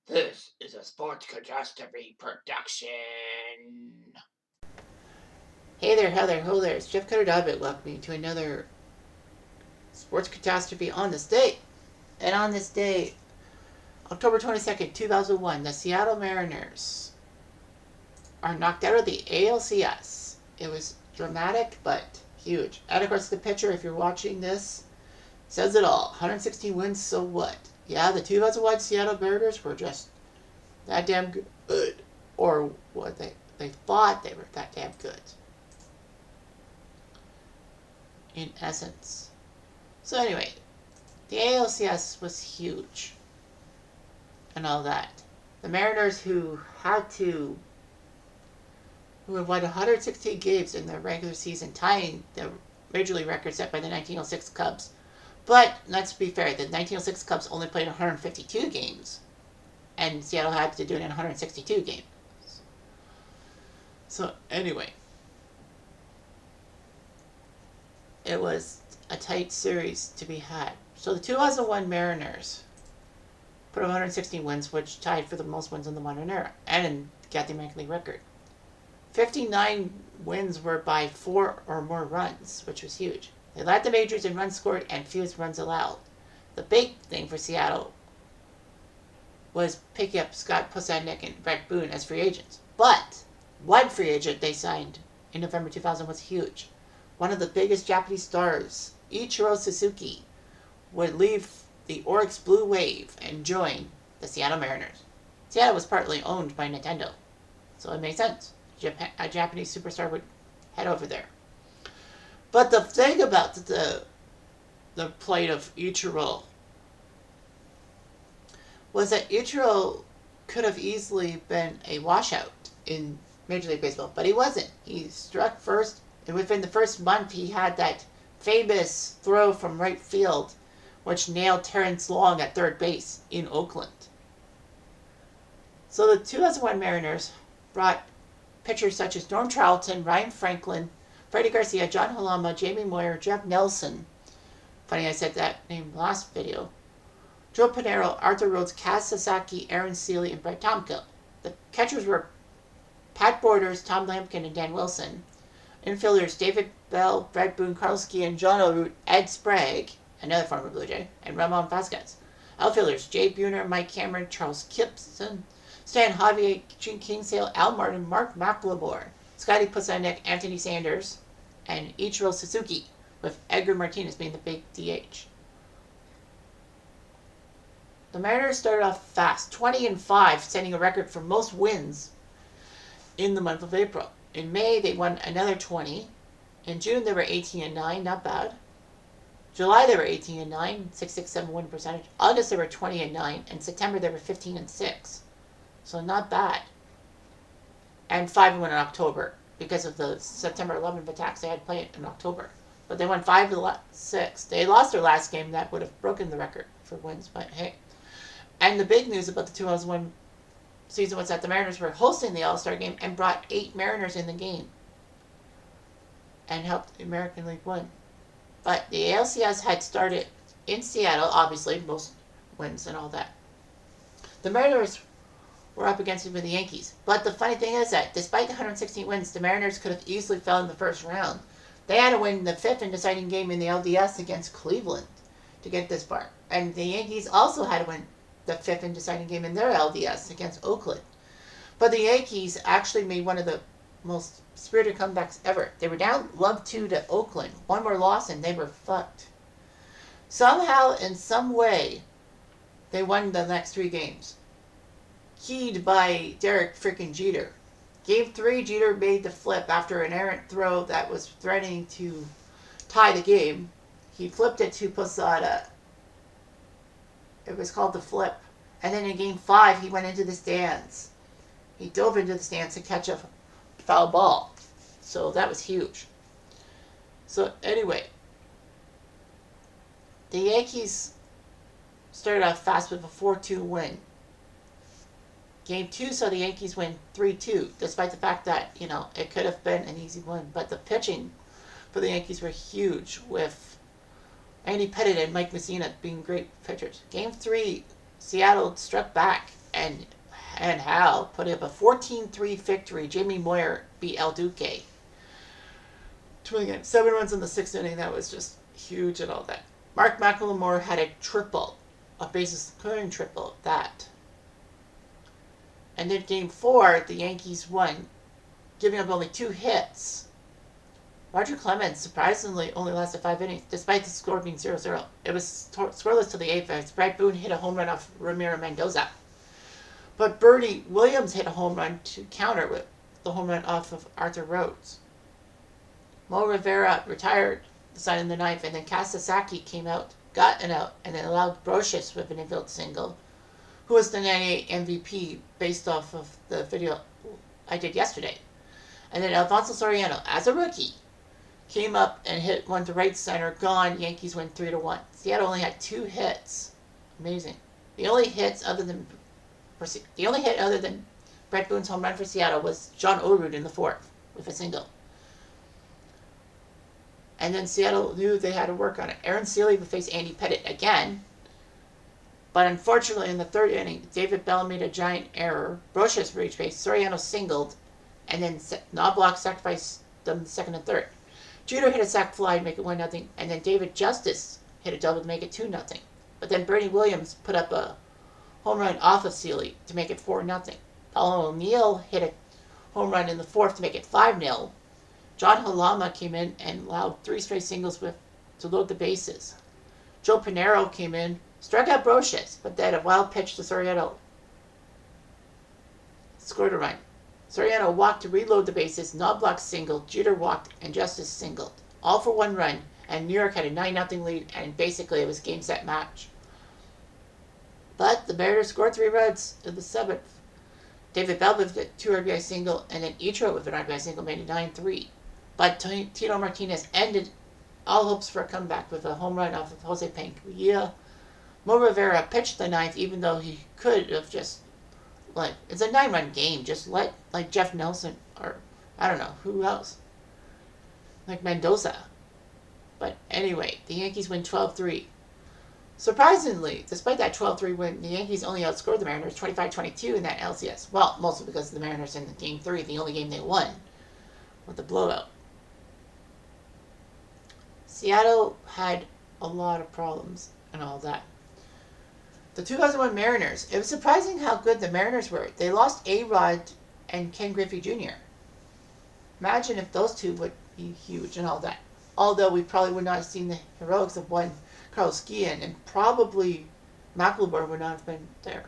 This is a Sports Catastrophe production. Hey there, how there, ho there. It's Jeff Cutter welcoming you to another Sports Catastrophe on this day. And on this day, October 22nd, 2001, the Seattle Mariners are knocked out of the ALCS. It was dramatic, but huge. And of course, the pitcher, if you're watching this, says it all. 116 wins, so what? Yeah, the 2001 Seattle Mariners were just that damn good. Or what they thought they were that damn good. In essence. So anyway, the ALCS was huge and all that. The Mariners who had won 116 games in their regular season, tying the Major League record set by the 1906 Cubs. But let's be fair, the 1906 Cubs only played 152 games, and Seattle had to do it in 162 games. So anyway, it was a tight series to be had. So the 2001 Mariners put up 116 wins, which tied for the most wins in the modern era, and got the American League record. 59 wins were by 4 or more runs, which was huge. They led the majors in runs scored and fewest runs allowed. The big thing for Seattle was picking up Scott Pusanek and Brett Boone as free agents. But one free agent they signed in November 2000 was huge. One of the biggest Japanese stars, Ichiro Suzuki, would leave the Oryx Blue Wave and join the Seattle Mariners. Seattle was partly owned by Nintendo, so it made sense. A Japanese superstar would head over there. But the thing about the plight of Ichiro was that Ichiro could have easily been a washout in Major League Baseball, but he wasn't. He struck first, and within the first month he had that famous throw from right field which nailed Terrence Long at third base in Oakland. So the 2001 Mariners brought pitchers such as Norm Charlton, Ryan Franklin, Freddie Garcia, John Halama, Jamie Moyer, Jeff Nelson. Funny I said that name last video. Joe Pinero, Arthur Rhodes, Kaz Sasaki, Aaron Seeley, and Brett Tomko. The catchers were Pat Borders, Tom Lampkin, and Dan Wilson. Infielders David Bell, Brett Boone, Carlos Guillen, John O'Root, Ed Sprague, another former Blue Jay, and Ramon Vasquez. Outfielders Jay Buhner, Mike Cameron, Charles Gibson, Stan Javier, Gene Kingsale, Al Martin, Mark McLemore, Scotty Pusanek, Anthony Sanders, and Ichiro Suzuki, with Edgar Martinez being the big DH. The Mariners started off fast, 20-5, setting a record for most wins in the month of April. In May, they won another 20. In June, they were 18-9, not bad. July, they were 18-9, 6.67 win percentage. August, they were 20-9, and September, they were 15-6. So not bad. And 5-1 in October because of the September 11th attacks they had played in October. But they won 5-6. They lost their last game. That would have broken the record for wins, but hey. And the big news about the 2001 season was that the Mariners were hosting the All-Star game and brought 8 Mariners in the game and helped the American League win. But the ALCS had started in Seattle, obviously, most wins and all that. The Mariners were up against it with the Yankees. But the funny thing is that despite the 116 wins, the Mariners could have easily fell in the first round. They had to win the 5th and deciding game in the LDS against Cleveland to get this far. And the Yankees also had to win the 5th and deciding game in their LDS against Oakland. But the Yankees actually made one of the most spirited comebacks ever. They were down 1-2 to Oakland. One more loss and they were fucked. Somehow, in some way, they won the next 3 games. Keyed by Derek freaking Jeter. Game 3, Jeter made the flip after an errant throw that was threatening to tie the game. He flipped it to Posada. It was called the flip. And then in Game 5, he went into the stands. He dove into the stands to catch a foul ball. So that was huge. So anyway, the Yankees started off fast with a 4-2 win. Game 2 saw the Yankees win 3-2, despite the fact that, it could have been an easy win. But the pitching for the Yankees were huge, with Andy Pettitte and Mike Messina being great pitchers. Game 3, Seattle struck back and Hal putting up a 14-3 victory. Jamie Moyer beat El Duque to win the game. 7 runs in the 6th inning. That was just huge and all that. Mark McLemore had a triple, a bases clearing triple. That. And then game 4, the Yankees won, giving up only 2 hits. Roger Clemens surprisingly only lasted 5 innings, despite the score being 0-0. It was scoreless till the 8th as Brad Boone hit a home run off Ramiro Mendoza. But Bernie Williams hit a home run to counter with the home run off of Arthur Rhodes. Mo Rivera retired the side in the 9th, and then Kasasaki came out, got an out, and then allowed Brocious with an infield single, who was the 98 MVP based off of the video I did yesterday. And then Alfonso Soriano, as a rookie, came up and hit one to right center, gone. Yankees win 3-1. Seattle only had 2 hits. Amazing. The only hit other than Brett Boone's home run for Seattle was John Orude in the 4th with a single. And then Seattle knew they had to work on it. Aaron Seeley would face Andy Pettitte again. But unfortunately, in the 3rd inning, David Bell made a giant error. Brocious reached base. Soriano singled. And then Knobloch sacrificed them the 2nd and 3rd. Jeter hit a sac fly to make it 1-0, and then David Justice hit a double to make it 2-0. But then Bernie Williams put up a home run off of Seeley to make it 4-0. Paulo O'Neill hit a home run in the 4th to make it 5-0. John Halama came in and allowed 3 straight singles to load the bases. Joe Pinero came in, struck out Brocious, but then a wild pitch to Soriano scored a run. Soriano walked to reload the bases, Knobloch singled, Jeter walked, and Justice singled. All for 1 run, and New York had a 9-0 lead, and basically it was game, set, match. But the Mariners scored 3 runs in the 7th. David Bell with a 2 RBI single, and then Ichiro with an RBI single made it 9-3. But Tito Martinez ended all hopes for a comeback with a home run off of Jose Panquilla. Mo Rivera pitched the 9th, even though he could have just it's a 9-run game. Just let Jeff Nelson or I don't know who else, like Mendoza. But anyway, the Yankees win 12-3. Surprisingly, despite that 12-3 win, the Yankees only outscored the Mariners 25-22 in that LCS. Well, mostly because the Mariners in Game 3, the only game they won, with the blowout. Seattle had a lot of problems and all that. The 2001 Mariners, it was surprising how good the Mariners were. They lost A-Rod and Ken Griffey Jr. Imagine if those two would be huge and all that. Although we probably would not have seen the heroics of one Carlos Guillen, and probably McLemore would not have been there.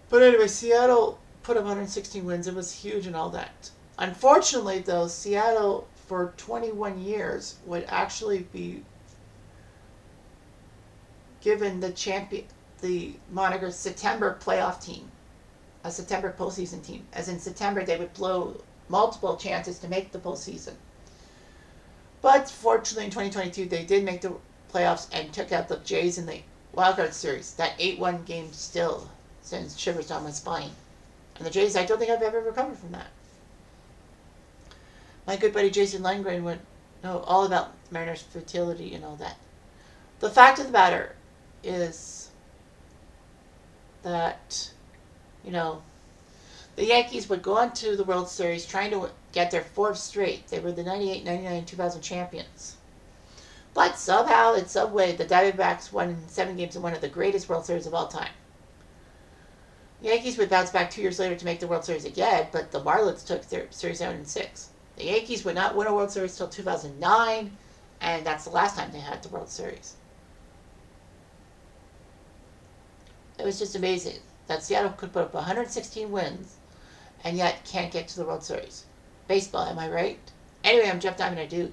But anyway, Seattle put up 116 wins. It was huge and all that. Unfortunately, though, Seattle for 21 years would actually be given the moniker September playoff team, a September postseason team. As in September, they would blow multiple chances to make the postseason. But fortunately, in 2022, they did make the playoffs and took out the Jays in the wildcard series. That 8-1 game still sends shivers down my spine. And the Jays, I don't think I've ever recovered from that. My good buddy Jason Lundgren would know all about Mariners' fertility and all that. The fact of the matter is that, the Yankees would go on to the World Series trying to get their 4th straight. They were the 98, 99, 2000 champions. But somehow, in some way, the Diamondbacks won in 7 games in one of the greatest World Series of all time. The Yankees would bounce back 2 years later to make the World Series again, but the Marlins took their series out in 6. The Yankees would not win a World Series until 2009, and that's the last time they had the World Series. It was just amazing that Seattle could put up 116 wins and yet can't get to the World Series. Baseball, am I right? Anyway, I'm Jeff Diamond. I do.